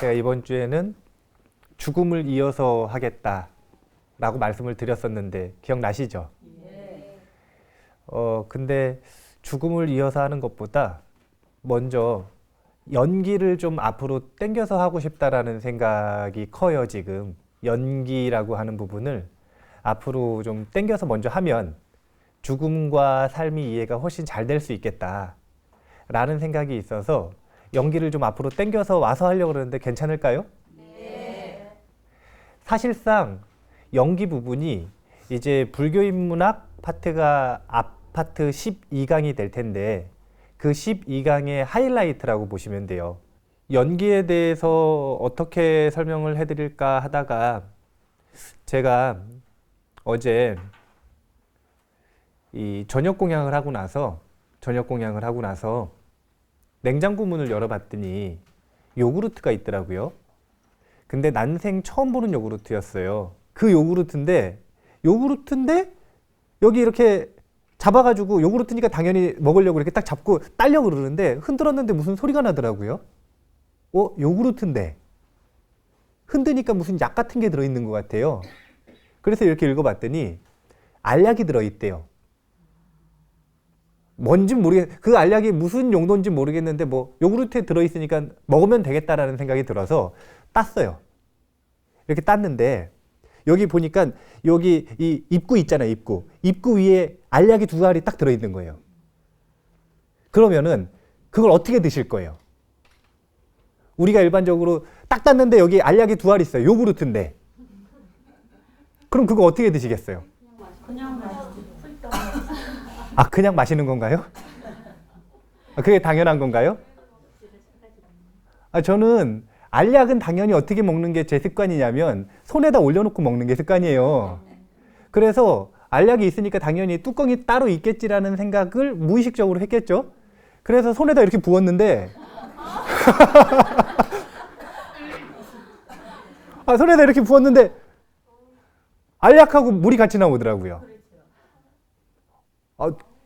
제가 이번 주에는 죽음을 이어서 하겠다라고 말씀을 드렸었는데 기억나시죠? 네. 근데 죽음을 이어서 하는 것보다 먼저 연기를 좀 앞으로 당겨서 하고 싶다라는 생각이 커요, 지금. 연기라고 하는 부분을 앞으로 좀 당겨서 먼저 하면 죽음과 삶이 이해가 훨씬 잘 될 수 있겠다라는 생각이 있어서 연기를 좀 앞으로 당겨서 와서 하려고 그러는데 괜찮을까요? 네. 사실상 연기 부분이 이제 불교인문학 파트가 앞 파트 12강이 될 텐데 그 12강의 하이라이트라고 보시면 돼요. 연기에 대해서 어떻게 설명을 해드릴까 하다가 제가 어제 이 저녁 공양을 하고 나서 냉장고 문을 열어봤더니 요구르트가 있더라고요. 근데 난생 처음 보는 요구르트였어요. 그 요구르트인데 여기 이렇게 잡아가지고 요구르트니까 당연히 먹으려고 이렇게 딱 잡고 딸려고 그러는데 흔들었는데 무슨 소리가 나더라고요. 요구르트인데 흔드니까 무슨 약 같은 게 들어있는 것 같아요. 그래서 이렇게 읽어봤더니 알약이 들어있대요. 뭔진 그 알약이 무슨 용도인지 모르겠는데 뭐 요구르트에 들어있으니까 먹으면 되겠다라는 생각이 들어서 땄어요. 이렇게 땄는데 여기 보니까 여기 이 입구 있잖아요. 입구 위에 알약이 2알이 딱 들어있는 거예요. 그러면은 그걸 어떻게 드실 거예요? 우리가 일반적으로 딱 땄는데 여기 알약이 2알 있어요. 요구르트인데. 그럼 그거 어떻게 드시겠어요? 그냥 마시지. 그냥 마시는 건가요? 그게 당연한 건가요? 저는 알약은 당연히 어떻게 먹는 게 제 습관이냐면 손에다 올려놓고 먹는 게 습관이에요. 그래서 알약이 있으니까 당연히 뚜껑이 따로 있겠지라는 생각을 무의식적으로 했겠죠. 그래서 손에다 이렇게 부었는데 손에다 이렇게 부었는데 알약하고 물이 같이 나오더라고요.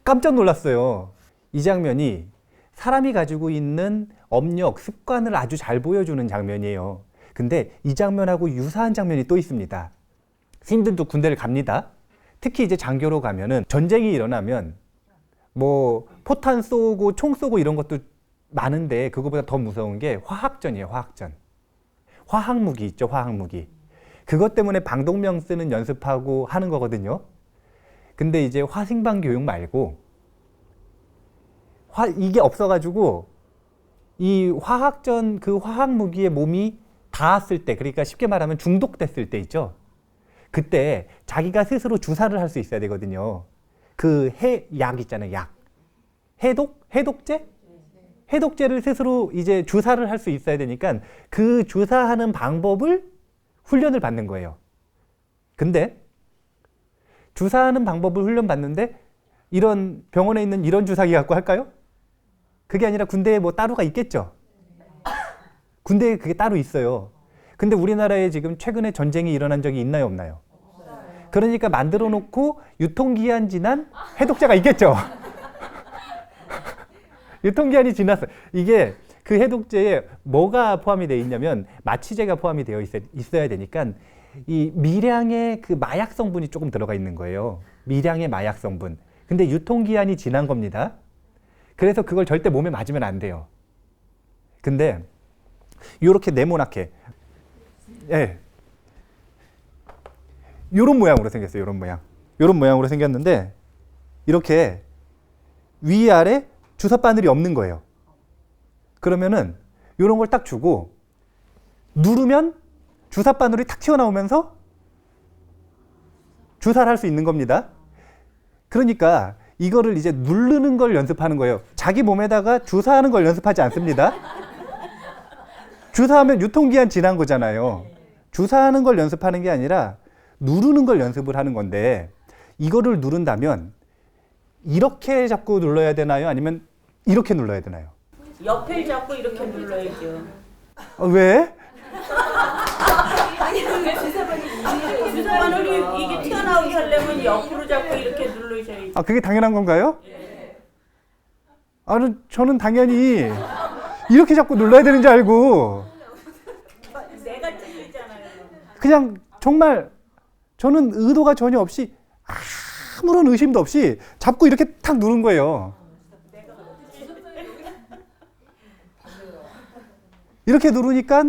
깜짝 놀랐어요. 이 장면이 사람이 가지고 있는 업력, 습관을 아주 잘 보여주는 장면이에요. 근데 이 장면하고 유사한 장면이 또 있습니다. 스님들도 군대를 갑니다. 특히 이제 장교로 가면은 전쟁이 일어나면 뭐 포탄 쏘고 총 쏘고 이런 것도 많은데 그거보다 더 무서운 게 화학전이에요. 화학전. 화학무기 있죠. 화학무기. 그것 때문에 방독면 쓰는 연습하고 하는 거거든요. 근데 이제 화생방 교육 말고 이게 없어가지고 이 화학전 그 화학무기에 몸이 닿았을 때, 그러니까 쉽게 말하면 중독됐을 때 있죠. 그때 자기가 스스로 주사를 할 수 있어야 되거든요. 그 약 있잖아요. 약. 해독제? 해독제를 스스로 이제 주사를 할 수 있어야 되니까 그 주사하는 방법을 훈련을 받는 거예요. 근데 주사하는 방법을 훈련받는데 이런 병원에 있는 이런 주사기 갖고 할까요? 그게 아니라 군대에 뭐 따로가 있겠죠. 군대에 그게 따로 있어요. 근데 우리나라에 지금 최근에 전쟁이 일어난 적이 있나요, 없나요? 그러니까 만들어 놓고 유통기한 지난 해독제가 있겠죠. 유통기한이 지났어요. 이게 그 해독제에 뭐가 포함이 되어 있냐면 마취제가 포함이 되어 있어야 되니까 이 미량의 그 마약 성분이 조금 들어가 있는 거예요. 미량의 마약 성분. 근데 유통기한이 지난 겁니다. 그래서 그걸 절대 몸에 맞으면 안 돼요. 근데 이렇게 네모나게 요런 모양으로 생겼어요. 요런 모양으로 생겼는데 이렇게 위아래 주사바늘이 없는 거예요. 그러면은 요런 걸 딱 주고 누르면 주사바늘이 탁 튀어나오면서 주사를 할 수 있는 겁니다. 그러니까 이거를 이제 누르는 걸 연습하는 거예요. 자기 몸에다가 주사하는 걸 연습하지 않습니다. 주사하면 유통기한 지난 거잖아요. 주사하는 걸 연습하는 게 아니라 누르는 걸 연습을 하는 건데 이거를 누른다면 이렇게 잡고 눌러야 되나요? 아니면 이렇게 눌러야 되나요? 옆에 잡고 이렇게 눌러야죠. 왜? 주사바늘이 이게 튀어나오게 하려면 옆으로 잡고 이렇게 누르셔야지. 그게 당연한 건가요? 네. 저는 당연히 이렇게 잡고 눌러야 되는 줄 알고 그냥 정말 저는 의도가 전혀 없이 아무런 의심도 없이 잡고 이렇게 탁 누른 거예요. 이렇게 누르니까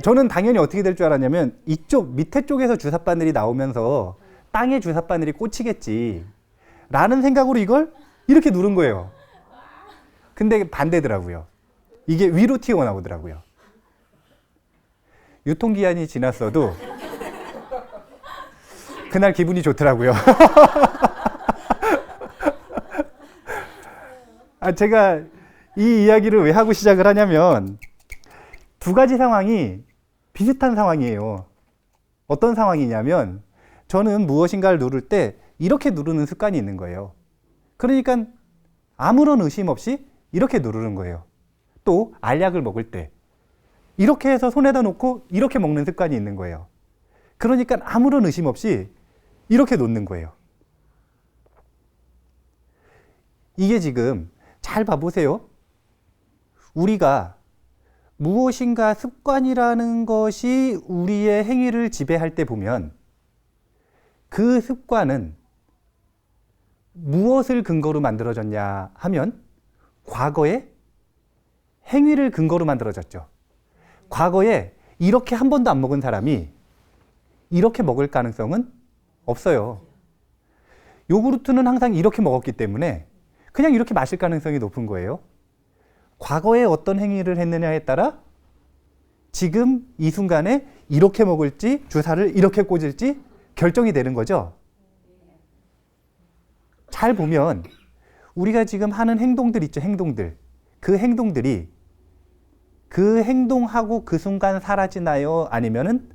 저는 당연히 어떻게 될 줄 알았냐면 이쪽 밑에 쪽에서 주삿바늘이 나오면서 땅에 주삿바늘이 꽂히겠지 라는 생각으로 이걸 이렇게 누른 거예요. 근데 반대더라고요. 이게 위로 튀어나오더라고요. 유통기한이 지났어도 그날 기분이 좋더라고요. 제가 이 이야기를 왜 하고 시작을 하냐면 두 가지 상황이 비슷한 상황이에요. 어떤 상황이냐면 저는 무엇인가를 누를 때 이렇게 누르는 습관이 있는 거예요. 그러니까 아무런 의심 없이 이렇게 누르는 거예요. 또 알약을 먹을 때 이렇게 해서 손에다 놓고 이렇게 먹는 습관이 있는 거예요. 그러니까 아무런 의심 없이 이렇게 놓는 거예요. 이게 지금 잘 봐보세요. 우리가 무엇인가 습관이라는 것이 우리의 행위를 지배할 때 보면 그 습관은 무엇을 근거로 만들어졌냐 하면 과거의 행위를 근거로 만들어졌죠. 과거에 이렇게 한 번도 안 먹은 사람이 이렇게 먹을 가능성은 없어요. 요구르트는 항상 이렇게 먹었기 때문에 그냥 이렇게 마실 가능성이 높은 거예요. 과거에 어떤 행위를 했느냐에 따라 지금 이 순간에 이렇게 먹을지 주사를 이렇게 꽂을지 결정이 되는 거죠. 잘 보면 우리가 지금 하는 행동들 있죠. 행동들. 그 행동들이 그 행동하고 그 순간 사라지나요? 아니면은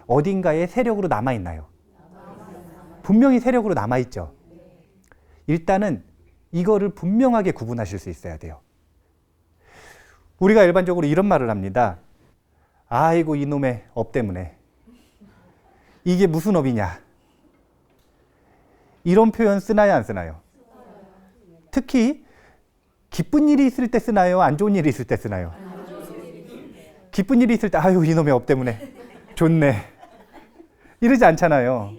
어딘가에 세력으로 남아있나요? 분명히 세력으로 남아있죠. 일단은 이거를 분명하게 구분하실 수 있어야 돼요. 우리가 일반적으로 이런 말을 합니다. 아이고 이놈의 업 때문에. 이게 무슨 업이냐. 이런 표현 쓰나요 안 쓰나요? 특히 기쁜 일이 있을 때 쓰나요? 안 좋은 일이 있을 때 쓰나요? 기쁜 일이 있을 때 아유 이놈의 업 때문에 좋네. 이러지 않잖아요.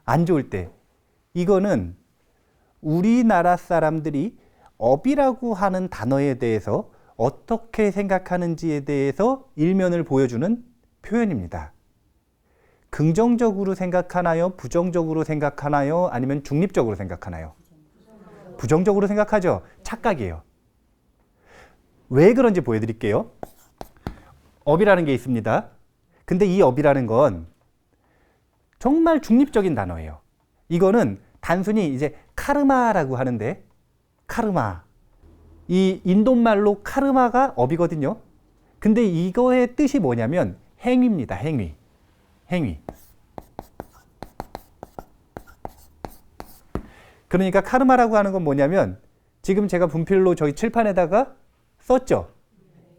안 좋을 때. 이거는 우리나라 사람들이 업이라고 하는 단어에 대해서 어떻게 생각하는지에 대해서 일면을 보여주는 표현입니다. 긍정적으로 생각하나요? 부정적으로 생각하나요? 아니면 중립적으로 생각하나요? 부정적으로 생각하죠. 착각이에요. 왜 그런지 보여드릴게요. 업이라는 게 있습니다. 근데 이 업이라는 건 정말 중립적인 단어예요. 이거는 단순히 이제 카르마라고 하는데 카르마. 이 인도말로 카르마가 업이거든요. 근데 이거의 뜻이 뭐냐면 행위입니다. 행위. 행위. 그러니까 카르마라고 하는 건 뭐냐면 지금 제가 분필로 저희 칠판에다가 썼죠.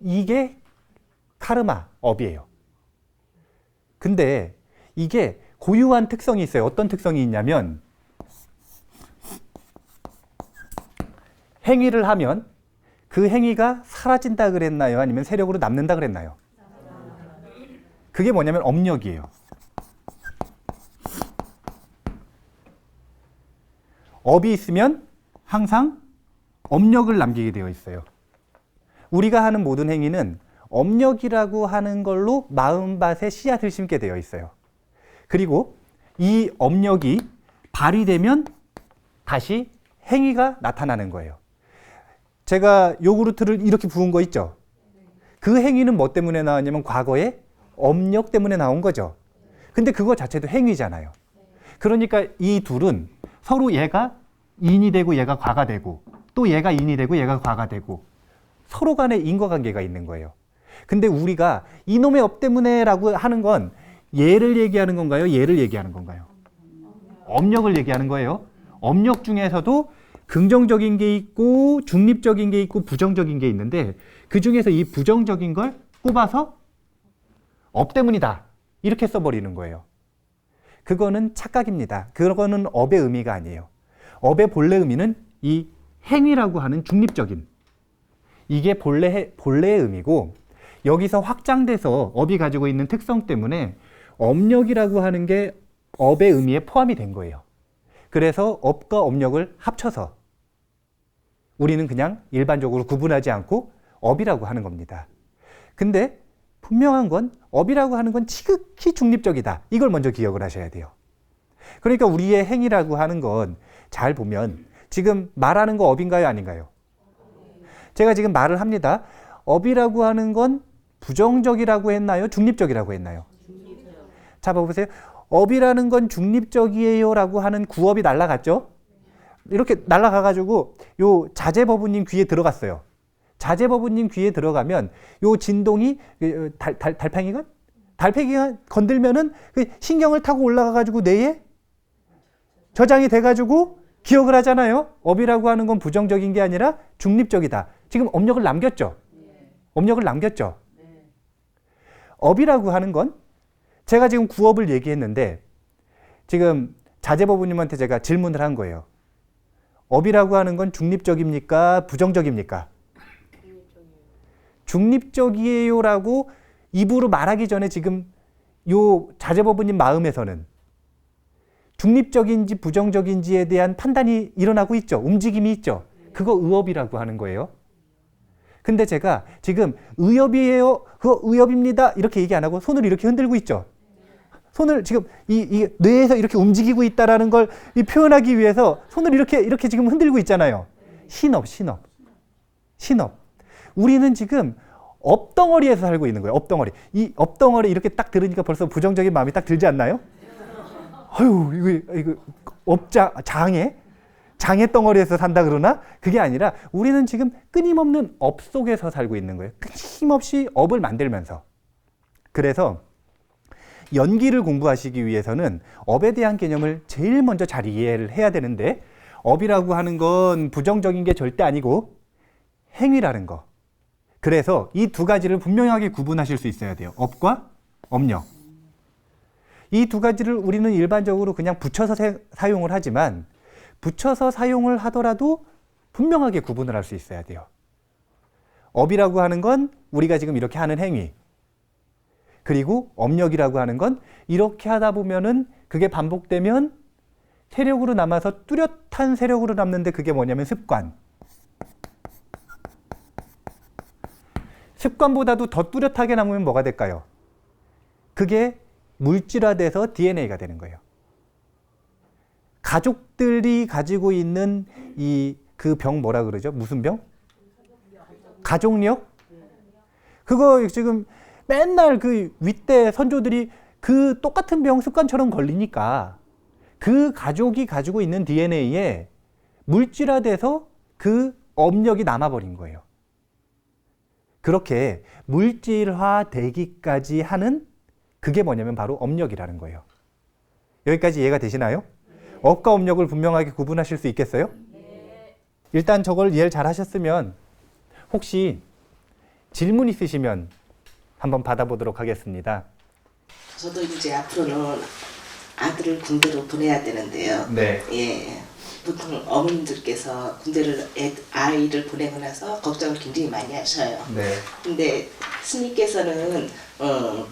이게 카르마, 업이에요. 근데 이게 고유한 특성이 있어요. 어떤 특성이 있냐면 행위를 하면 그 행위가 사라진다 그랬나요? 아니면 세력으로 남는다 그랬나요? 그게 뭐냐면 업력이에요. 업이 있으면 항상 업력을 남기게 되어 있어요. 우리가 하는 모든 행위는 업력이라고 하는 걸로 마음밭에 씨앗을 심게 되어 있어요. 그리고 이 업력이 발휘되면 다시 행위가 나타나는 거예요. 제가 요구르트를 이렇게 부은 거 있죠? 그 행위는 뭐 때문에 나왔냐면 과거에 업력 때문에 나온 거죠. 근데 그거 자체도 행위잖아요. 그러니까 이 둘은 서로 얘가 인이 되고 얘가 과가 되고 또 얘가 인이 되고 얘가 과가 되고 서로 간에 인과관계가 있는 거예요. 근데 우리가 이놈의 업 때문에 라고 하는 건 얘를 얘기하는 건가요? 얘를 얘기하는 건가요? 업력을 얘기하는 거예요. 업력 중에서도 긍정적인 게 있고 중립적인 게 있고 부정적인 게 있는데 그 중에서 이 부정적인 걸 꼽아서 업 때문이다 이렇게 써버리는 거예요. 그거는 착각입니다. 그거는 업의 의미가 아니에요. 업의 본래 의미는 이 행위라고 하는 중립적인 이게 본래의 의미고 여기서 확장돼서 업이 가지고 있는 특성 때문에 업력이라고 하는 게 업의 의미에 포함이 된 거예요. 그래서 업과 업력을 합쳐서 우리는 그냥 일반적으로 구분하지 않고 업이라고 하는 겁니다. 근데 분명한 건 업이라고 하는 건 지극히 중립적이다. 이걸 먼저 기억을 하셔야 돼요. 그러니까 우리의 행위라고 하는 건 잘 보면 지금 말하는 거 업인가요? 아닌가요? 제가 지금 말을 합니다. 업이라고 하는 건 부정적이라고 했나요? 중립적이라고 했나요? 자, 봐보세요. 업이라는 건 중립적이에요 라고 하는 구업이 날아갔죠? 이렇게 날아가가지고 요 자재버부님 귀에 들어갔어요. 자재버부님 귀에 들어가면 요 진동이 달팽이가 건들면은 그 신경을 타고 올라가가지고 뇌에 저장이 돼가지고 기억을 하잖아요. 업이라고 하는 건 부정적인 게 아니라 중립적이다. 지금 업력을 남겼죠? 업력을 남겼죠? 업이라고 하는 건 제가 지금 구업을 얘기했는데 지금 자재버부님한테 제가 질문을 한 거예요. 업이라고 하는 건 중립적입니까? 부정적입니까? 중립적이에요라고 입으로 말하기 전에 지금 요 자재버부님 마음에서는 중립적인지 부정적인지에 대한 판단이 일어나고 있죠. 움직임이 있죠. 그거 의업이라고 하는 거예요. 근데 제가 지금 의업이에요, 그거 의업입니다 이렇게 얘기 안 하고 손을 이렇게 흔들고 있죠. 손을 지금 이 뇌에서 이렇게 움직이고 있다라는 걸 표현하기 위해서 손을 이렇게 지금 흔들고 있잖아요. 신업. 우리는 지금 업덩어리에서 살고 있는 거예요. 업덩어리. 이 업덩어리 이렇게 딱 들으니까 벌써 부정적인 마음이 딱 들지 않나요? 아유, 이거 장애 덩어리에서 산다 그러나? 그게 아니라 우리는 지금 끊임없는 업 속에서 살고 있는 거예요. 끊임없이 업을 만들면서. 그래서 연기를 공부하시기 위해서는 업에 대한 개념을 제일 먼저 잘 이해를 해야 되는데 업이라고 하는 건 부정적인 게 절대 아니고 행위라는 거. 그래서 이 두 가지를 분명하게 구분하실 수 있어야 돼요. 업과 업력. 이 두 가지를 우리는 일반적으로 그냥 붙여서 사용을 하지만 붙여서 사용을 하더라도 분명하게 구분을 할 수 있어야 돼요. 업이라고 하는 건 우리가 지금 이렇게 하는 행위. 그리고 업력이라고 하는 건 이렇게 하다 보면은 그게 반복되면 세력으로 남아서 뚜렷한 세력으로 남는데 그게 뭐냐면 습관. 습관보다도 더 뚜렷하게 남으면 뭐가 될까요? 그게 물질화돼서 DNA가 되는 거예요. 가족들이 가지고 있는 그 병 뭐라 그러죠? 무슨 병? 가족력? 그거 지금 맨날 그 윗대 선조들이 그 똑같은 병 습관처럼 걸리니까 그 가족이 가지고 있는 DNA에 물질화돼서 그 업력이 남아버린 거예요. 그렇게 물질화되기까지 하는 그게 뭐냐면 바로 업력이라는 거예요. 여기까지 이해가 되시나요? 업과 업력을 분명하게 구분하실 수 있겠어요? 일단 저걸 이해를 잘 하셨으면 혹시 질문 있으시면 한번 받아보도록 하겠습니다. 저도 이제 앞으로는 아들을 군대로 보내야 되는데요. 네. 예. 보통 어머님들께서 군대를 아이를 보내고 나서 걱정을 굉장히 많이 하셔요. 네. 근데 스님께서는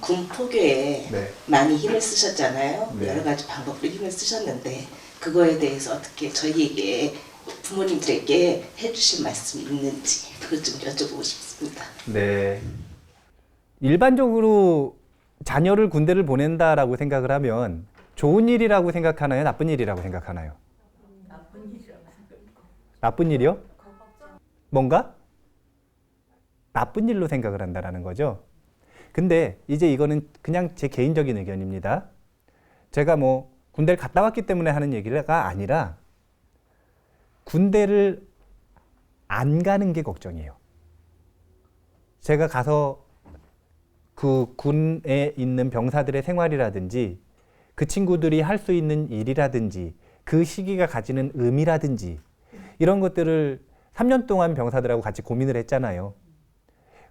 군 포교에 네. 많이 힘을 쓰셨잖아요. 네. 여러 가지 방법으로 힘을 쓰셨는데 그거에 대해서 어떻게 저희에게 부모님들에게 해주실 말씀이 있는지 그것 좀 여쭤보고 싶습니다. 네. 일반적으로 자녀를 군대를 보낸다라고 생각을 하면 좋은 일이라고 생각하나요? 나쁜 일이라고 생각하나요? 나쁜 일이요? 뭔가? 나쁜 일로 생각을 한다는 거죠. 근데 이제 이거는 그냥 제 개인적인 의견입니다. 제가 뭐 군대를 갔다 왔기 때문에 하는 얘기가 아니라 군대를 안 가는 게 걱정이에요. 제가 가서 그 군에 있는 병사들의 생활이라든지 그 친구들이 할 수 있는 일이라든지 그 시기가 가지는 의미라든지 이런 것들을 3년 동안 병사들하고 같이 고민을 했잖아요.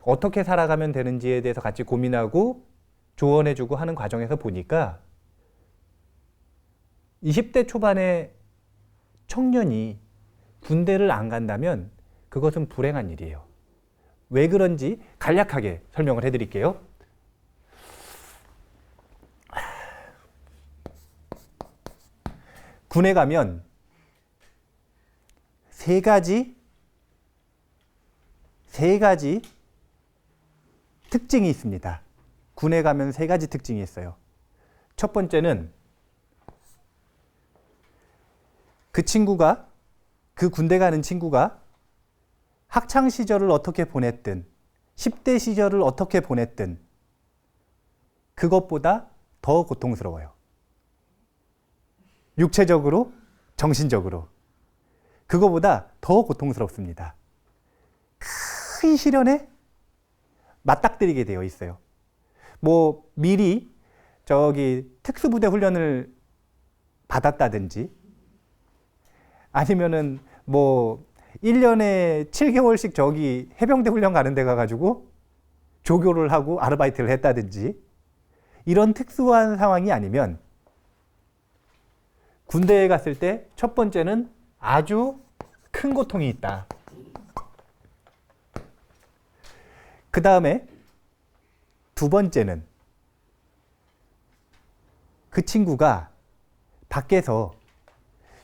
어떻게 살아가면 되는지에 대해서 같이 고민하고 조언해주고 하는 과정에서 보니까 20대 초반의 청년이 군대를 안 간다면 그것은 불행한 일이에요. 왜 그런지 간략하게 설명을 해드릴게요. 군에 가면 세 가지 특징이 있습니다. 군에 가면 세 가지 특징이 있어요. 첫 번째는 그 군대 가는 친구가 학창 시절을 어떻게 보냈든 10대 시절을 어떻게 보냈든 그것보다 더 고통스러워요. 육체적으로, 정신적으로. 그거보다 더 고통스럽습니다. 큰 시련에 맞닥뜨리게 되어 있어요. 뭐 미리 특수부대 훈련을 받았다든지 아니면은 뭐 1년에 7개월씩 해병대 훈련 가는 데 가가지고 조교를 하고 아르바이트를 했다든지 이런 특수한 상황이 아니면 군대에 갔을 때 첫 번째는 아주 큰 고통이 있다. 그 다음에 두 번째는 그 친구가 밖에서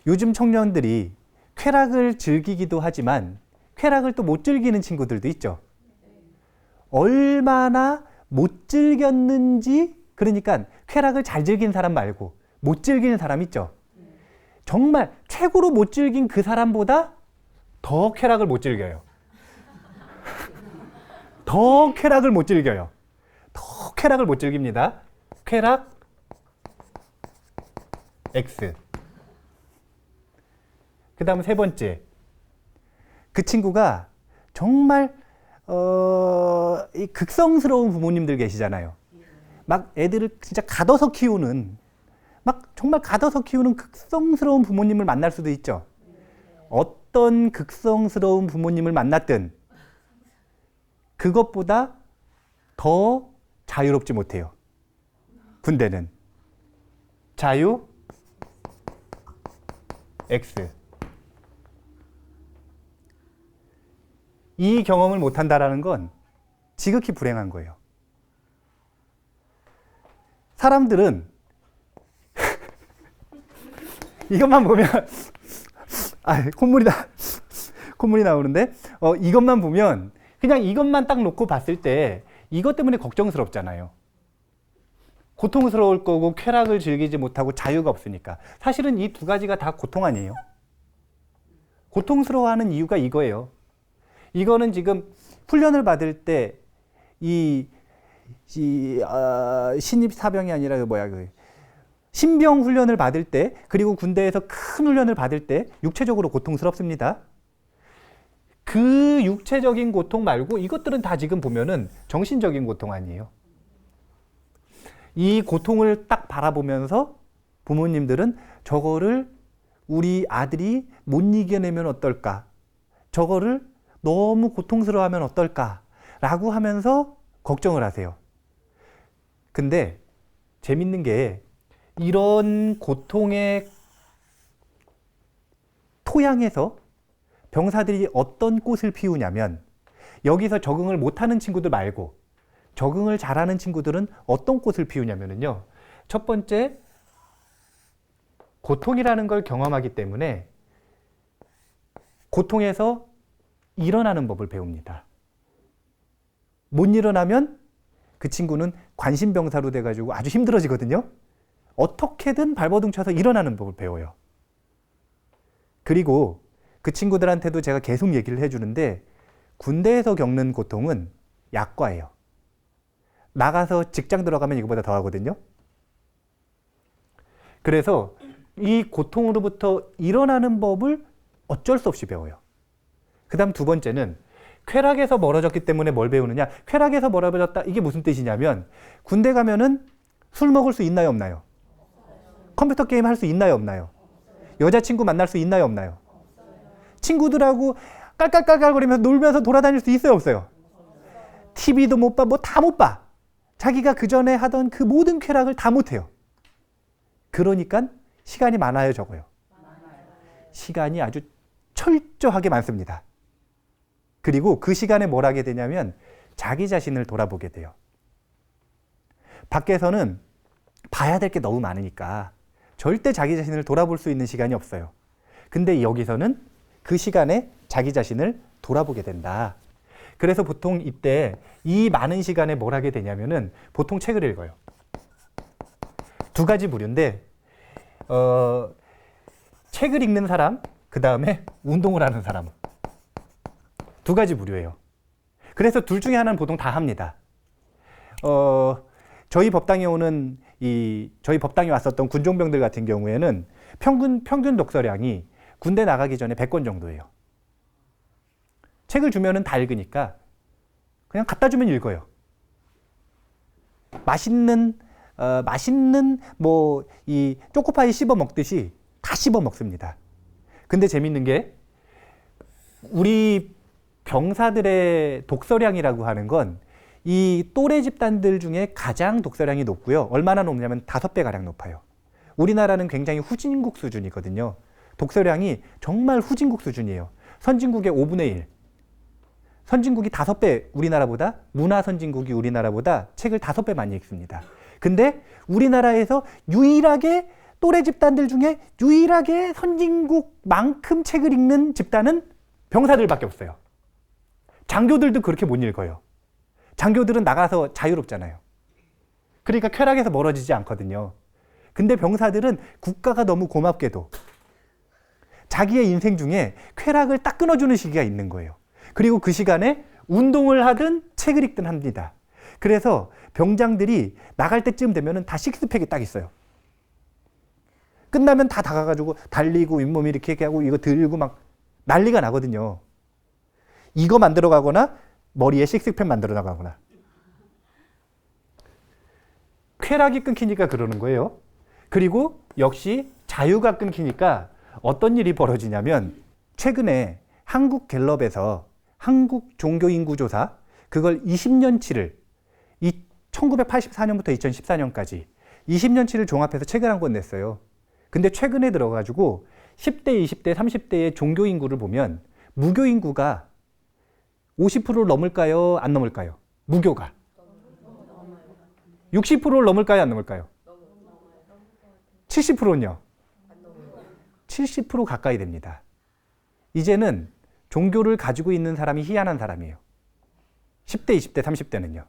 요즘 청년들이 쾌락을 즐기기도 하지만 쾌락을 또 못 즐기는 친구들도 있죠. 얼마나 못 즐겼는지, 그러니까 쾌락을 잘 즐긴 사람 말고 못 즐기는 사람 있죠. 정말 최고로 못 즐긴 그 사람보다 더 쾌락을 못 즐겨요. 더 쾌락을 못 즐겨요. 더 쾌락을 못 즐깁니다. 쾌락 X. 그 다음 세 번째. 그 친구가 정말 이 극성스러운 부모님들 계시잖아요. 막 애들을 진짜 가둬서 키우는, 막 정말 가둬서 키우는 극성스러운 부모님을 만날 수도 있죠. 어떤 극성스러운 부모님을 만났든 그것보다 더 자유롭지 못해요. 군대는. 자유 X. 이 경험을 못한다라는 건 지극히 불행한 거예요. 사람들은 이것만 보면 콧물이 나오는데 이것만 보면 그냥 이것만 딱 놓고 봤을 때 이것 때문에 걱정스럽잖아요. 고통스러울 거고 쾌락을 즐기지 못하고 자유가 없으니까. 사실은 이 두 가지가 다 고통 아니에요. 고통스러워하는 이유가 이거예요. 이거는 지금 훈련을 받을 때 신입 사병이 아니라 신병 훈련을 받을 때, 그리고 군대에서 큰 훈련을 받을 때 육체적으로 고통스럽습니다. 그 육체적인 고통 말고 이것들은 다 지금 보면은 정신적인 고통 아니에요. 이 고통을 딱 바라보면서 부모님들은 저거를 우리 아들이 못 이겨내면 어떨까? 저거를 너무 고통스러워하면 어떨까? 라고 하면서 걱정을 하세요. 근데 재밌는 게 이런 고통의 토양에서 병사들이 어떤 꽃을 피우냐면, 여기서 적응을 못하는 친구들 말고 적응을 잘하는 친구들은 어떤 꽃을 피우냐면요. 첫 번째, 고통이라는 걸 경험하기 때문에 고통에서 일어나는 법을 배웁니다. 못 일어나면 그 친구는 관심병사로 돼가지고 아주 힘들어지거든요. 어떻게든 발버둥 쳐서 일어나는 법을 배워요. 그리고 그 친구들한테도 제가 계속 얘기를 해주는데, 군대에서 겪는 고통은 약과예요. 나가서 직장 들어가면 이거보다 더 하거든요. 그래서 이 고통으로부터 일어나는 법을 어쩔 수 없이 배워요. 그 다음 두 번째는 쾌락에서 멀어졌기 때문에 뭘 배우느냐. 쾌락에서 멀어졌다, 이게 무슨 뜻이냐면, 군대 가면은 술 먹을 수 있나요 없나요? 컴퓨터 게임 할 수 있나요 없나요? 여자친구 만날 수 있나요 없나요? 친구들하고 깔깔깔깔거리면서 놀면서 돌아다닐 수 있어요 없어요? TV도 못 봐, 뭐 다 못 봐. 자기가 그 전에 하던 그 모든 쾌락을 다 못해요. 그러니까 시간이 많아요 적어요? 시간이 아주 철저하게 많습니다. 그리고 그 시간에 뭘 하게 되냐면 자기 자신을 돌아보게 돼요. 밖에서는 봐야 될 게 너무 많으니까 절대 자기 자신을 돌아볼 수 있는 시간이 없어요. 근데 여기서는 그 시간에 자기 자신을 돌아보게 된다. 그래서 보통 이때 이 많은 시간에 뭘 하게 되냐면은 보통 책을 읽어요. 두 가지 부류인데 책을 읽는 사람, 그 다음에 운동을 하는 사람. 두 가지 부류예요. 그래서 둘 중에 하나는 보통 다 합니다. 저희 법당에 왔었던 군종병들 같은 경우에는 평균 독서량이 군대 나가기 전에 100권 정도예요. 책을 주면은 다 읽으니까 그냥 갖다 주면 읽어요. 맛있는 뭐 이 초코파이 씹어 먹듯이 다 씹어 먹습니다. 근데 재밌는 게 우리 병사들의 독서량이라고 하는 건 이 또래 집단들 중에 가장 독서량이 높고요. 얼마나 높냐면 5배 가량 높아요. 우리나라는 굉장히 후진국 수준이거든요. 독서량이 정말 후진국 수준이에요. 선진국의 5분의 1. 선진국이 5배 우리나라보다, 문화 선진국이 우리나라보다 책을 5배 많이 읽습니다. 근데 우리나라에서 유일하게 또래 집단들 중에 유일하게 선진국만큼 책을 읽는 집단은 병사들밖에 없어요. 장교들도 그렇게 못 읽어요. 장교들은 나가서 자유롭잖아요. 그러니까 쾌락에서 멀어지지 않거든요. 근데 병사들은 국가가 너무 고맙게도 자기의 인생 중에 쾌락을 딱 끊어주는 시기가 있는 거예요. 그리고 그 시간에 운동을 하든 책을 읽든 합니다. 그래서 병장들이 나갈 때쯤 되면은 다 식스팩이 딱 있어요. 끝나면 다 다가가지고 달리고 잇몸 이렇게 하고 이거 들고 막 난리가 나거든요. 이거 만들어 가거나 머리에 식스팩 만들어 나가거나. 쾌락이 끊기니까 그러는 거예요. 그리고 역시 자유가 끊기니까 어떤 일이 벌어지냐면 최근에 한국 갤럽에서 한국 종교인구조사 그걸 20년치를 1984년부터 2014년까지 20년치를 종합해서 책을 한 권 냈어요. 근데 최근에 들어가지고 10대, 20대, 30대의 종교인구를 보면 무교인구가 50%를 넘을까요? 안 넘을까요? 무교가. 60%를 넘을까요? 안 넘을까요? 70%는요? 70% 가까이 됩니다. 이제는 종교를 가지고 있는 사람이 희한한 사람이에요. 10대, 20대, 30대는요.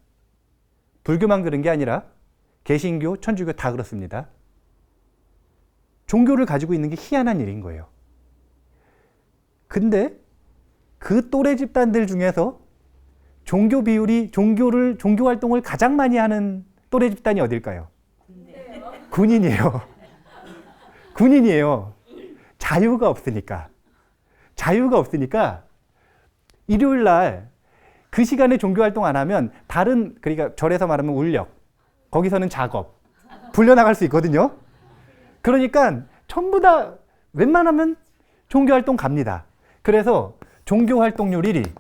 불교만 그런 게 아니라 개신교, 천주교 다 그렇습니다. 종교를 가지고 있는 게 희한한 일인 거예요. 근데 그 또래 집단들 중에서 종교 활동을 가장 많이 하는 또래 집단이 어딜까요? 군인이에요. 군인이에요. 자유가 없으니까 일요일 날 그 시간에 종교 활동 안 하면 다른, 그러니까 절에서 말하면 울력, 거기서는 작업, 불려나갈 수 있거든요. 그러니까 전부 다 웬만하면 종교 활동 갑니다. 그래서 종교 활동률 1위,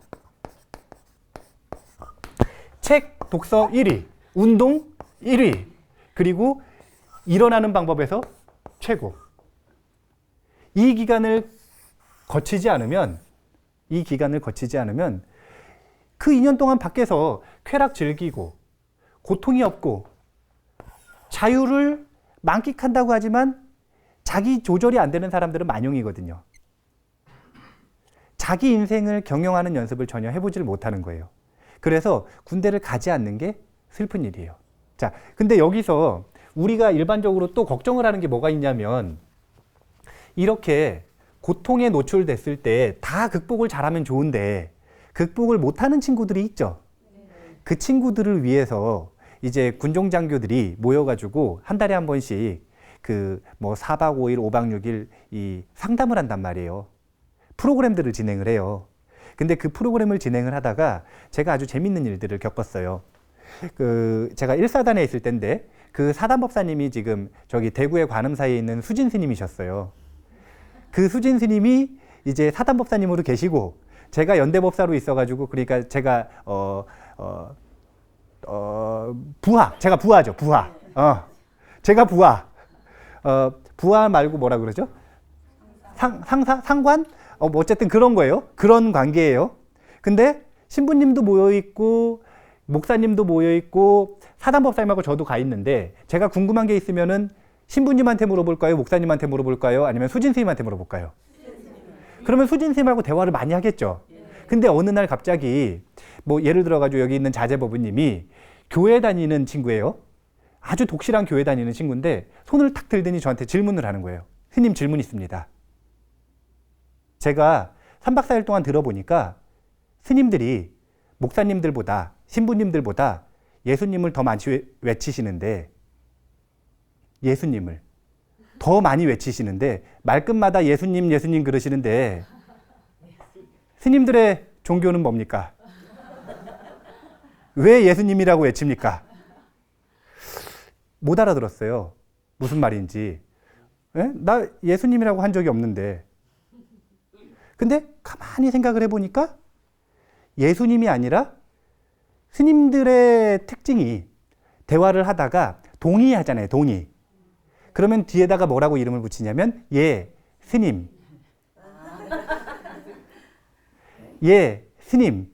책 독서 1위, 운동 1위, 그리고 일어나는 방법에서 최고. 이 기간을 거치지 않으면 그 2년 동안 밖에서 쾌락 즐기고 고통이 없고 자유를 만끽한다고 하지만 자기 조절이 안 되는 사람들은 만용이거든요. 자기 인생을 경영하는 연습을 전혀 해보질 못하는 거예요. 그래서 군대를 가지 않는 게 슬픈 일이에요. 자, 근데 여기서 우리가 일반적으로 또 걱정을 하는 게 뭐가 있냐면 이렇게 고통에 노출됐을 때 다 극복을 잘하면 좋은데 극복을 못하는 친구들이 있죠. 그 친구들을 위해서 이제 군종장교들이 모여가지고 한 달에 한 번씩 그 뭐 4박 5일, 5박 6일 이 상담을 한단 말이에요. 프로그램들을 진행을 해요. 근데 그 프로그램을 진행을 하다가 제가 아주 재밌는 일들을 겪었어요. 제가 1사단에 있을 때인데 그 사단법사님이 지금 저기 대구의 관음사에 있는 수진 스님이셨어요. 그 수진 스님이 이제 사단법사님으로 계시고 제가 연대법사로 있어가지고 그러니까 제가 제가 부하죠. 제가 부하 말고 뭐라 그러죠? 상관? 뭐 어쨌든 그런 거예요. 그런 관계예요. 근데 신부님도 모여 있고 목사님도 모여 있고 사단법사님하고 저도 가 있는데 제가 궁금한 게 있으면은 신부님한테 물어볼까요? 목사님한테 물어볼까요? 아니면 수진 선생님한테 물어볼까요? 그러면 수진 선생님하고 대화를 많이 하겠죠. 근데 어느 날 갑자기 뭐 예를 들어가지고 여기 있는 자제법부님이 교회 다니는 친구예요. 아주 독실한 교회 다니는 친구인데 손을 탁 들더니 저한테 질문을 하는 거예요. 스님 질문 있습니다. 제가 3박 4일 동안 들어보니까 스님들이 목사님들보다 신부님들보다 예수님을 더 많이 외치시는데 예수님을 더 많이 외치시는데 말끝마다 예수님 예수님 그러시는데 스님들의 종교는 뭡니까? 왜 예수님이라고 외칩니까? 못 알아들었어요. 무슨 말인지. 에? 나 예수님이라고 한 적이 없는데. 근데 가만히 생각을 해보니까 예수님이 아니라 스님들의 특징이 대화를 하다가 동의하잖아요. 동의. 그러면 뒤에다가 뭐라고 이름을 붙이냐면 예, 스님. 예, 스님.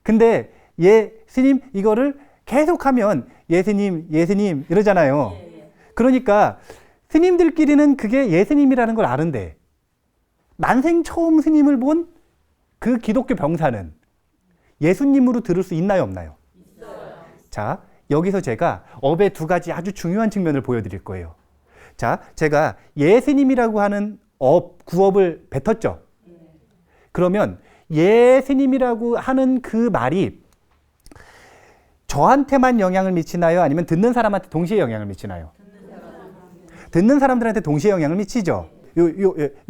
근데 예, 스님 이거를 계속하면 예수님, 예수님 이러잖아요. 그러니까 스님들끼리는 그게 예수님이라는 걸 아는데 난생 처음 스님을 본 그 기독교 병사는 예수님으로 들을 수 있나요, 없나요? 있어요. 자, 여기서 제가 업의 두 가지 아주 중요한 측면을 보여드릴 거예요. 자, 제가 예스님이라고 하는 구업을 뱉었죠. 그러면 예스님이라고 하는 그 말이 저한테만 영향을 미치나요? 아니면 듣는 사람한테 동시에 영향을 미치나요? 듣는 사람들한테 동시에 영향을 미치죠.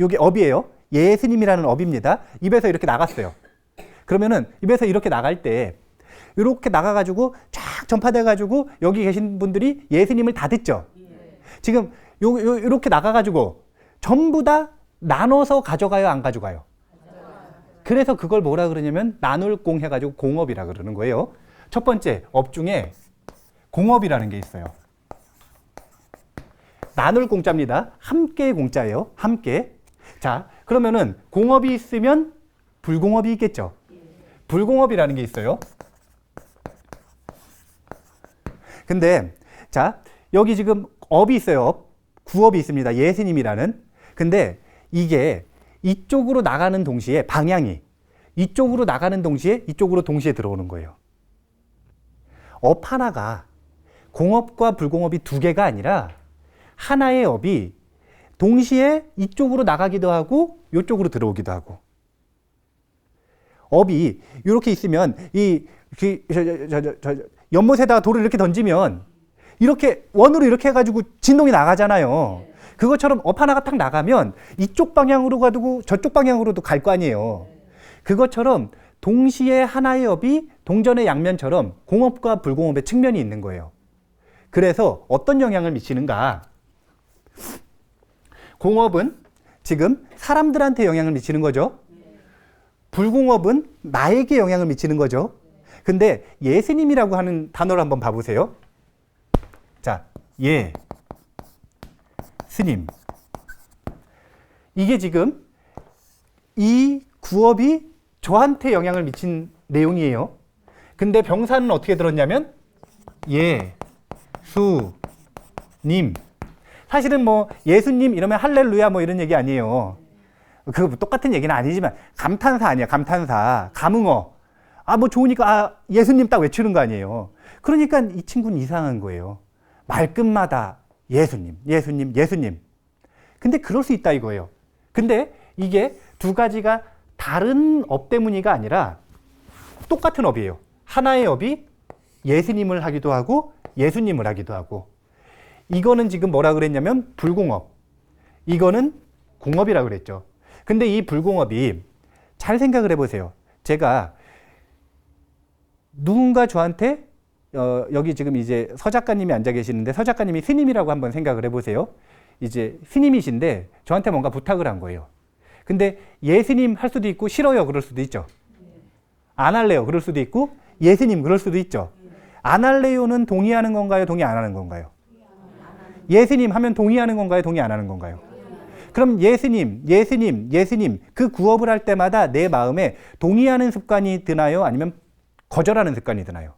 요게 업이에요. 예스님이라는 업입니다. 입에서 이렇게 나갔어요. 그러면은 입에서 이렇게 나갈 때 이렇게 나가가지고 쫙 전파돼가지고 여기 계신 분들이 예수님을 다 듣죠. 지금 이렇게 나가가지고 전부 다 나눠서 가져가요, 안 가져가요? 그래서 그걸 뭐라 그러냐면 나눌 공 해가지고 공업이라 그러는 거예요. 첫 번째 업 중에 공업이라는 게 있어요. 나눌 공짜입니다. 함께 공짜예요. 함께. 자, 그러면은 공업이 있으면 불공업이 있겠죠. 불공업이라는 게 있어요. 근데 자, 여기 지금 업이 있어요. 업. 구업이 있습니다. 예수님이라는. 근데 이게 이쪽으로 나가는 동시에 방향이 이쪽으로 나가는 동시에 이쪽으로 동시에 들어오는 거예요. 업 하나가 공업과 불공업이 두 개가 아니라 하나의 업이 동시에 이쪽으로 나가기도 하고 이쪽으로 들어오기도 하고. 업이 이렇게 있으면 연못에다가 돌을 이렇게 던지면 이렇게 원으로 이렇게 해가지고 진동이 나가잖아요. 그것처럼 업 하나가 딱 나가면 이쪽 방향으로 가도 저쪽 방향으로도 갈 거 아니에요. 그것처럼 동시에 하나의 업이 동전의 양면처럼 공업과 불공업의 측면이 있는 거예요. 그래서 어떤 영향을 미치는가? 공업은 지금 사람들한테 영향을 미치는 거죠. 불공업은 나에게 영향을 미치는 거죠. 근데 예수님이라고 하는 단어를 한번 봐보세요. 자, 예, 스님. 이게 지금 이 구업이 저한테 영향을 미친 내용이에요. 근데 병사는 어떻게 들었냐면 예, 수, 님. 사실은 뭐 예수님 이러면 할렐루야 뭐 이런 얘기 아니에요. 그거 똑같은 얘기는 아니지만 감탄사 아니야. 감탄사. 감응어. 아, 뭐 좋으니까 예수님 딱 외치는 거 아니에요. 그러니까 이 친구는 이상한 거예요. 말끝마다 예수님, 예수님, 예수님. 근데 그럴 수 있다 이거예요. 근데 이게 두 가지가 다른 업 때문이가 아니라 똑같은 업이에요. 하나의 업이 예수님을 하기도 하고 예수님을 하기도 하고. 이거는 지금 뭐라 그랬냐면 불공업. 이거는 공업이라고 그랬죠. 근데 이 불공업이 잘 생각을 해보세요. 제가 누군가 저한테 여기 지금 이제 서 작가님이 앉아 계시는데 서 작가님이 스님이라고 한번 생각을 해보세요. 이제 스님이신데 저한테 뭔가 부탁을 한 거예요. 근데 예스님 할 수도 있고 싫어요 그럴 수도 있죠. 안 할래요 그럴 수도 있고 예스님 그럴 수도 있죠. 안 할래요는 동의하는 건가요? 동의 안 하는 건가요? 예스님 하면 동의하는 건가요? 동의 안 하는 건가요? 그럼 예스님, 예스님, 예스님 그 구업을 할 때마다 내 마음에 동의하는 습관이 드나요? 아니면 거절하는 습관이 드나요?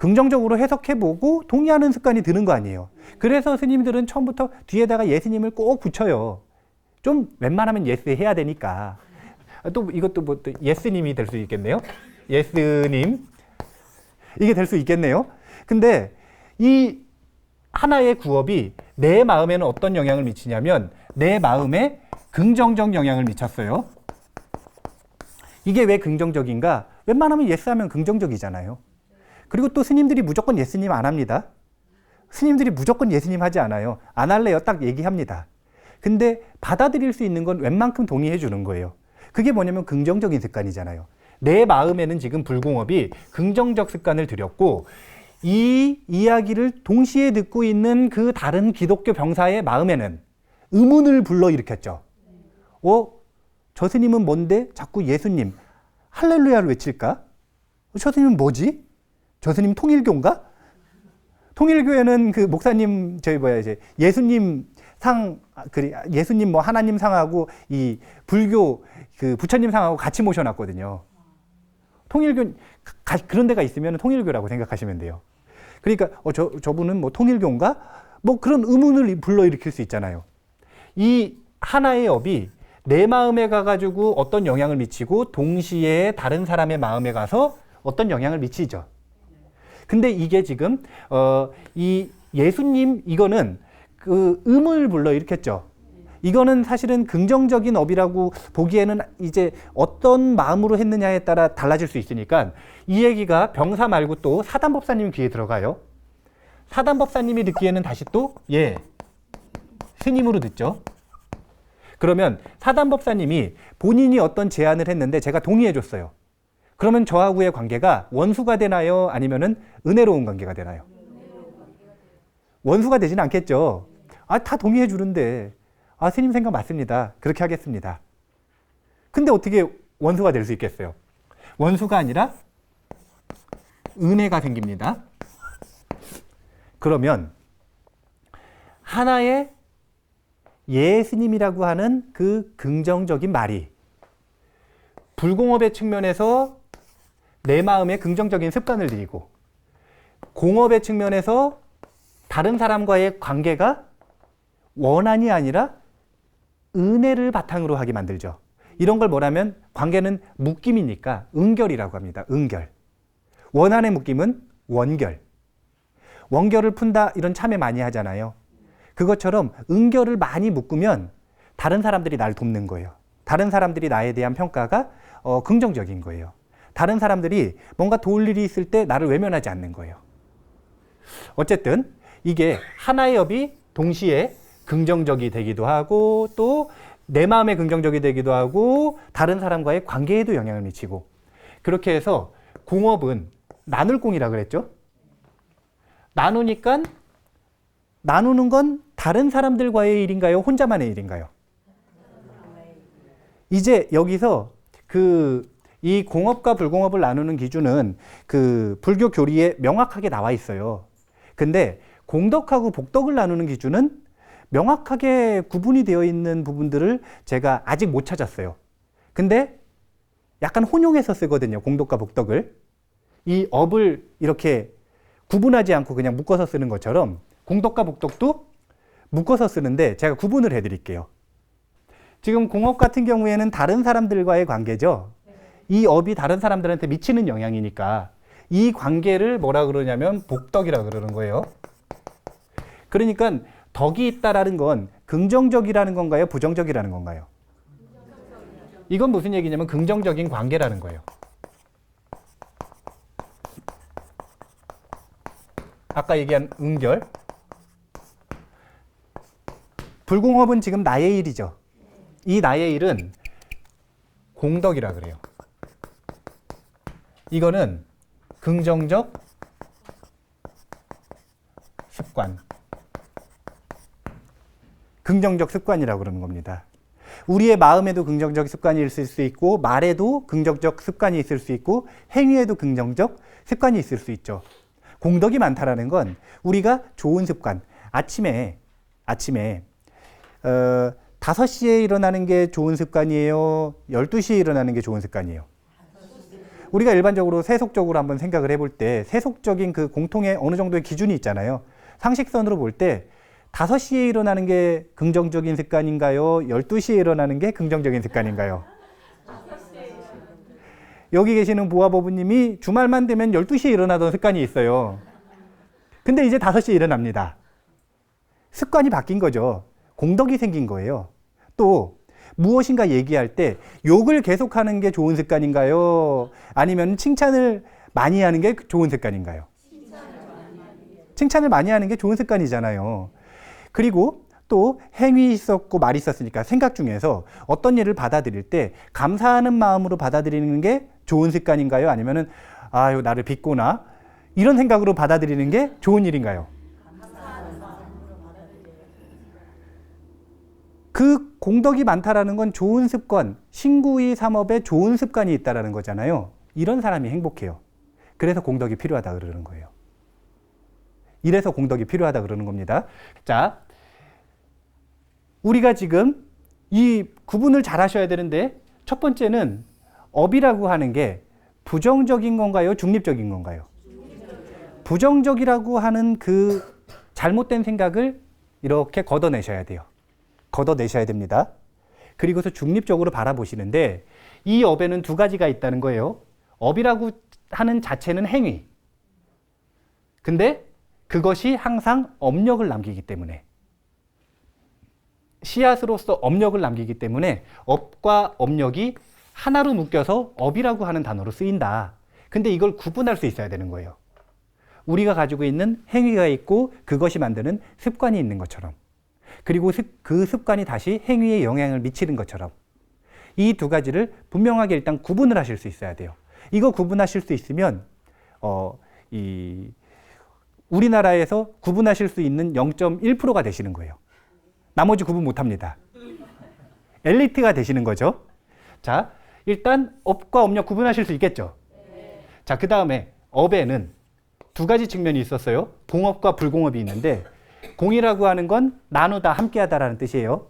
긍정적으로 해석해보고 동의하는 습관이 드는 거 아니에요. 그래서 스님들은 처음부터 뒤에다가 예수님을 꼭 붙여요. 좀 웬만하면 예스 해야 되니까. 또 이것도 뭐 또 예스님이 될 수 있겠네요. 예스님. 이게 될 수 있겠네요. 근데 이 하나의 구업이 내 마음에는 어떤 영향을 미치냐면 내 마음에 긍정적 영향을 미쳤어요. 이게 왜 긍정적인가? 웬만하면 예스 하면 긍정적이잖아요. 그리고 또 스님들이 무조건 예스님 안 합니다. 스님들이 무조건 예수님 하지 않아요. 안 할래요. 딱 얘기합니다. 근데 받아들일 수 있는 건 웬만큼 동의해 주는 거예요. 그게 뭐냐면 긍정적인 습관이잖아요. 내 마음에는 지금 불공업이 긍정적 습관을 들였고 이 이야기를 동시에 듣고 있는 그 다른 기독교 병사의 마음에는 의문을 불러일으켰죠. 저 스님은 뭔데 자꾸 예수님 할렐루야를 외칠까? 저 스님은 뭐지? 저 스님 통일교인가? 통일교회는 그 목사님 이제 예수님 예수님 뭐 하나님 상하고 이 불교 그 부처님 상하고 같이 모셔놨거든요. 통일교 그런 데가 있으면 통일교라고 생각하시면 돼요. 그러니까 저분은 뭐 통일교인가? 뭐 그런 의문을 불러일으킬 수 있잖아요. 이 하나의 업이 내 마음에 가가지고 어떤 영향을 미치고 동시에 다른 사람의 마음에 가서 어떤 영향을 미치죠. 근데 이게 지금 이 예수님 이거는 그 의문을 불러일으켰죠. 이거는 사실은 긍정적인 업이라고 보기에는 이제 어떤 마음으로 했느냐에 따라 달라질 수 있으니까 이 얘기가 병사 말고 또 사단법사님 귀에 들어가요. 사단법사님이 듣기에는 다시 또 스님으로 듣죠. 그러면 사단법사님이 본인이 어떤 제안을 했는데 제가 동의해 줬어요. 그러면 저하고의 관계가 원수가 되나요? 아니면은 은혜로운 관계가 되나요? 원수가 되진 않겠죠. 다 동의해 주는데 스님 생각 맞습니다. 그렇게 하겠습니다. 근데 어떻게 원수가 될 수 있겠어요? 원수가 아니라 은혜가 생깁니다. 그러면 하나의 예스님이라고 하는 그 긍정적인 말이 불공업의 측면에서 내 마음에 긍정적인 습관을 들이고 공업의 측면에서 다른 사람과의 관계가 원한이 아니라 은혜를 바탕으로 하게 만들죠. 이런 걸 뭐라면 관계는 묶임이니까 은결이라고 합니다. 은결. 원한의 묶임은 원결. 원결을 푼다 이런 참회 많이 하잖아요. 그것처럼 은결을 많이 묶으면 다른 사람들이 날 돕는 거예요. 다른 사람들이 나에 대한 평가가 긍정적인 거예요. 다른 사람들이 뭔가 도울 일이 있을 때 나를 외면하지 않는 거예요. 어쨌든 이게 하나의 업이 동시에 긍정적이 되기도 하고 또 내 마음에 긍정적이 되기도 하고 다른 사람과의 관계에도 영향을 미치고 그렇게 해서 공업은 나눌 공이라 그랬죠. 나누니까 나누는 건 다른 사람들과의 일인가요? 혼자만의 일인가요? 이제 여기서 이 공업과 불공업을 나누는 기준은 그 불교 교리에 명확하게 나와 있어요. 근데 공덕하고 복덕을 나누는 기준은 명확하게 구분이 되어 있는 부분들을 제가 아직 못 찾았어요. 근데 약간 혼용해서 쓰거든요. 공덕과 복덕을. 이 업을 이렇게 구분하지 않고 그냥 묶어서 쓰는 것처럼 공덕과 복덕도 묶어서 쓰는데 제가 구분을 해드릴게요. 지금 공업 같은 경우에는 다른 사람들과의 관계죠. 이 업이 다른 사람들한테 미치는 영향이니까 이 관계를 뭐라 그러냐면 복덕이라 그러는 거예요. 그러니까 덕이 있다라는 건 긍정적이라는 건가요? 부정적이라는 건가요? 이건 무슨 얘기냐면 긍정적인 관계라는 거예요. 아까 얘기한 은결. 불공업은 지금 나의 일이죠. 이 나의 일은 공덕이라 그래요. 이거는 긍정적 습관. 긍정적 습관이라고 그러는 겁니다. 우리의 마음에도 긍정적 습관이 있을 수 있고 말에도 긍정적 습관이 있을 수 있고 행위에도 긍정적 습관이 있을 수 있죠. 공덕이 많다라는 건 우리가 좋은 습관, 아침에 5시에 일어나는 게 좋은 습관이에요? 12시에 일어나는 게 좋은 습관이에요? 우리가 일반적으로 세속적으로 한번 생각을 해볼 때 세속적인 그 공통의 어느 정도의 기준이 있잖아요. 상식선으로 볼 때 5시에 일어나는 게 긍정적인 습관인가요? 12시에 일어나는 게 긍정적인 습관인가요? 여기 계시는 보아버부님이 주말만 되면 12시에 일어나던 습관이 있어요. 근데 이제 5시에 일어납니다. 습관이 바뀐 거죠. 공덕이 생긴 거예요. 또 무엇인가 얘기할 때 욕을 계속하는 게 좋은 습관인가요? 아니면 칭찬을 많이 하는 게 좋은 습관인가요? 칭찬을 많이 하는 게 좋은 습관이잖아요. 그리고 또 행위 있었고 말이 있었으니까 생각 중에서 어떤 일을 받아들일 때 감사하는 마음으로 받아들이는 게 좋은 습관인가요? 아니면은 아유 나를 빚고나 이런 생각으로 받아들이는 게 좋은 일인가요? 그 공덕이 많다라는 건 좋은 습관, 신구의 삼업에 좋은 습관이 있다라는 거잖아요. 이런 사람이 행복해요. 그래서 공덕이 필요하다 그러는 거예요. 이래서 공덕이 필요하다 그러는 겁니다. 자, 우리가 지금 이 구분을 잘 하셔야 되는데 첫 번째는 업이라고 하는 게 부정적인 건가요? 중립적인 건가요? 부정적이라고 하는 그 잘못된 생각을 이렇게 걷어내셔야 돼요. 걷어내셔야 됩니다. 그리고서 중립적으로 바라보시는데 이 업에는 두 가지가 있다는 거예요. 업이라고 하는 자체는 행위. 근데 그것이 항상 업력을 남기기 때문에 씨앗으로서 업력을 남기기 때문에 업과 업력이 하나로 묶여서 업이라고 하는 단어로 쓰인다. 근데 이걸 구분할 수 있어야 되는 거예요. 우리가 가지고 있는 행위가 있고 그것이 만드는 습관이 있는 것처럼 그리고 그 습관이 다시 행위에 영향을 미치는 것처럼 이 두 가지를 분명하게 일단 구분을 하실 수 있어야 돼요. 이거 구분하실 수 있으면 우리나라에서 구분하실 수 있는 0.1%가 되시는 거예요. 나머지 구분 못합니다. 엘리트가 되시는 거죠. 자, 일단 업과 업력 구분하실 수 있겠죠. 자, 그 다음에 업에는 두 가지 측면이 있었어요. 공업과 불공업이 있는데 공이라고 하는 건 나누다, 함께하다라는 뜻이에요.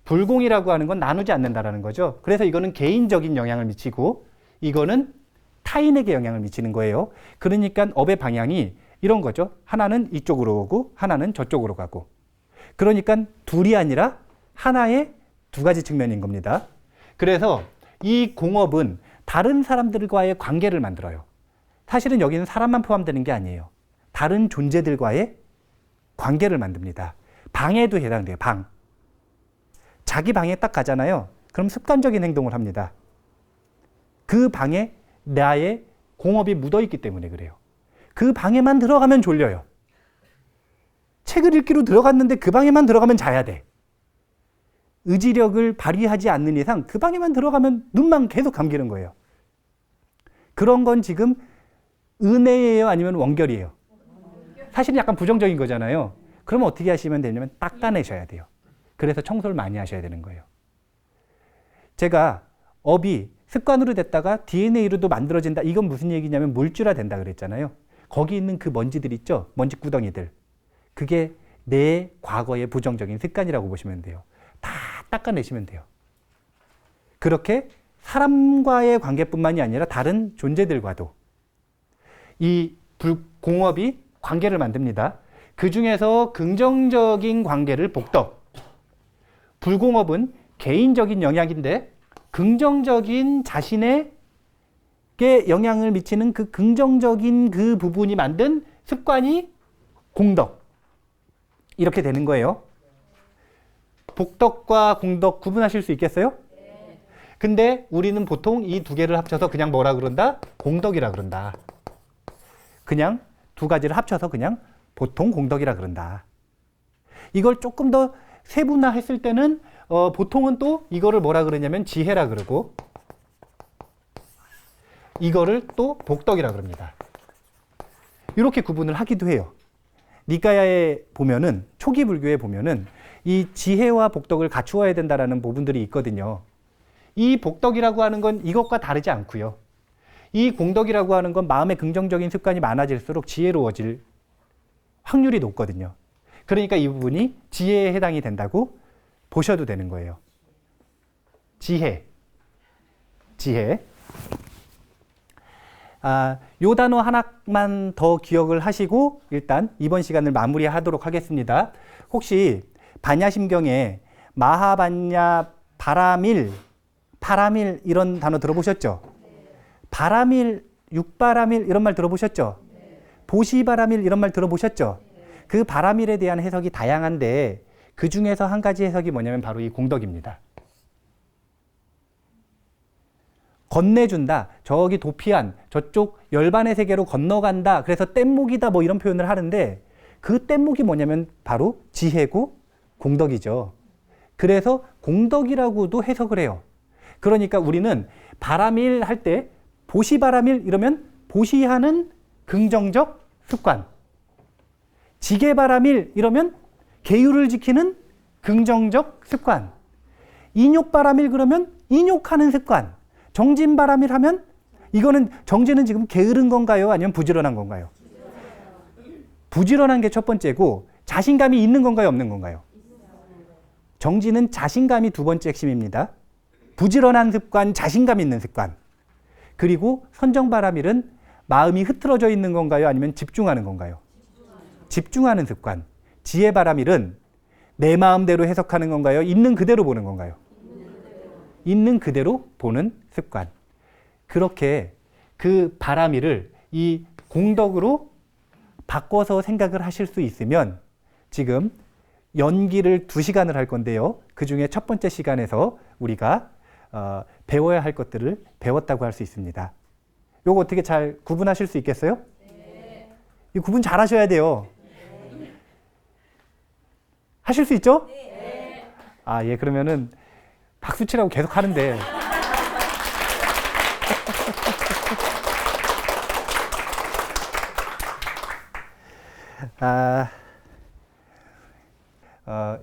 불공이라고 하는 건 나누지 않는다라는 거죠. 그래서 이거는 개인적인 영향을 미치고 이거는 타인에게 영향을 미치는 거예요. 그러니까 업의 방향이 이런 거죠. 하나는 이쪽으로 오고 하나는 저쪽으로 가고. 그러니까 둘이 아니라 하나의 두 가지 측면인 겁니다. 그래서 이 공업은 다른 사람들과의 관계를 만들어요. 사실은 여기는 사람만 포함되는 게 아니에요. 다른 존재들과의 관계를 만듭니다. 방에도 해당돼요. 방. 자기 방에 딱 가잖아요. 그럼 습관적인 행동을 합니다. 그 방에 나의 공업이 묻어있기 때문에 그래요. 그 방에만 들어가면 졸려요. 책을 읽기로 들어갔는데 그 방에만 들어가면 자야 돼. 의지력을 발휘하지 않는 이상 그 방에만 들어가면 눈만 계속 감기는 거예요. 그런 건 지금 은혜예요? 아니면 원결이에요? 사실은 약간 부정적인 거잖아요. 그러면 어떻게 하시면 되냐면 닦아내셔야 돼요. 그래서 청소를 많이 하셔야 되는 거예요. 제가 업이 습관으로 됐다가 DNA로도 만들어진다. 이건 무슨 얘기냐면 물질화 된다 그랬잖아요. 거기 있는 그 먼지들 있죠? 먼지 구덩이들. 그게 내 과거의 부정적인 습관이라고 보시면 돼요. 다 닦아내시면 돼요. 그렇게 사람과의 관계뿐만이 아니라 다른 존재들과도 이 공업이 관계를 만듭니다. 그 중에서 긍정적인 관계를 복덕. 불공업은 개인적인 영향인데 긍정적인 자신에게 영향을 미치는 그 긍정적인 그 부분이 만든 습관이 공덕. 이렇게 되는 거예요. 복덕과 공덕 구분하실 수 있겠어요? 근데 우리는 보통 이 두 개를 합쳐서 그냥 뭐라 그런다? 공덕이라 그런다. 그냥 두 가지를 합쳐서 그냥 보통 공덕이라 그런다. 이걸 조금 더 세분화했을 때는 보통은 또 이거를 뭐라 그러냐면 지혜라 그러고 이거를 또 복덕이라 그럽니다. 이렇게 구분을 하기도 해요. 니까야에 보면은 초기 불교에 보면은 이 지혜와 복덕을 갖추어야 된다라는 부분들이 있거든요. 이 복덕이라고 하는 건 이것과 다르지 않고요. 이 공덕이라고 하는 건 마음의 긍정적인 습관이 많아질수록 지혜로워질 확률이 높거든요. 그러니까 이 부분이 지혜에 해당이 된다고 보셔도 되는 거예요. 지혜. 요 단어 하나만 더 기억을 하시고 일단 이번 시간을 마무리하도록 하겠습니다. 혹시 반야심경에 마하반야 바라밀, 파라밀 이런 단어 들어보셨죠? 바라밀, 육바라밀 이런 말 들어보셨죠? 보시바라밀 이런 말 들어보셨죠? 그 바라밀에 대한 해석이 다양한데 그 중에서 한 가지 해석이 뭐냐면 바로 이 공덕입니다. 건네준다. 저기 도피한 저쪽 열반의 세계로 건너간다. 그래서 뗏목이다 뭐 이런 표현을 하는데 그 뗏목이 뭐냐면 바로 지혜고 공덕이죠. 그래서 공덕이라고도 해석을 해요. 그러니까 우리는 바라밀 할 때 보시바라밀 이러면 보시하는 긍정적 습관, 지게바라밀 이러면 계율을 지키는 긍정적 습관, 인욕바라밀 그러면 인욕하는 습관, 정진바라밀 하면 이거는 정진은 지금 게으른 건가요? 아니면 부지런한 건가요? 부지런한 게 첫 번째고 자신감이 있는 건가요? 없는 건가요? 정진은 자신감이 두 번째 핵심입니다. 부지런한 습관, 자신감 있는 습관. 그리고 선정바라밀은 마음이 흐트러져 있는 건가요? 아니면 집중하는 건가요? 집중하는 습관. 지혜바라밀은 내 마음대로 해석하는 건가요? 있는 그대로 보는 건가요? 있는 그대로 보는 습관. 그렇게 그 바라밀을 이 공덕으로 바꿔서 생각을 하실 수 있으면 지금 연기를 2시간을 할 건데요. 그 중에 첫 번째 시간에서 우리가 배워야 할 것들을 배웠다고 할 수 있습니다. 요거 어떻게 잘 구분하실 수 있겠어요? 네. 이 구분 잘 하셔야 돼요. 네. 하실 수 있죠? 네. 예, 그러면은 박수 치라고 계속 하는데.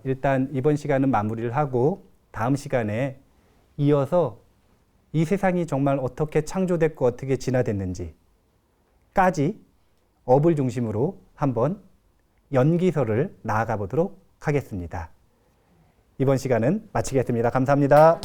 일단 이번 시간은 마무리를 하고 다음 시간에 이어서 이 세상이 정말 어떻게 창조됐고 어떻게 진화됐는지까지 업을 중심으로 한번 연기서를 나아가 보도록 하겠습니다. 이번 시간은 마치겠습니다. 감사합니다.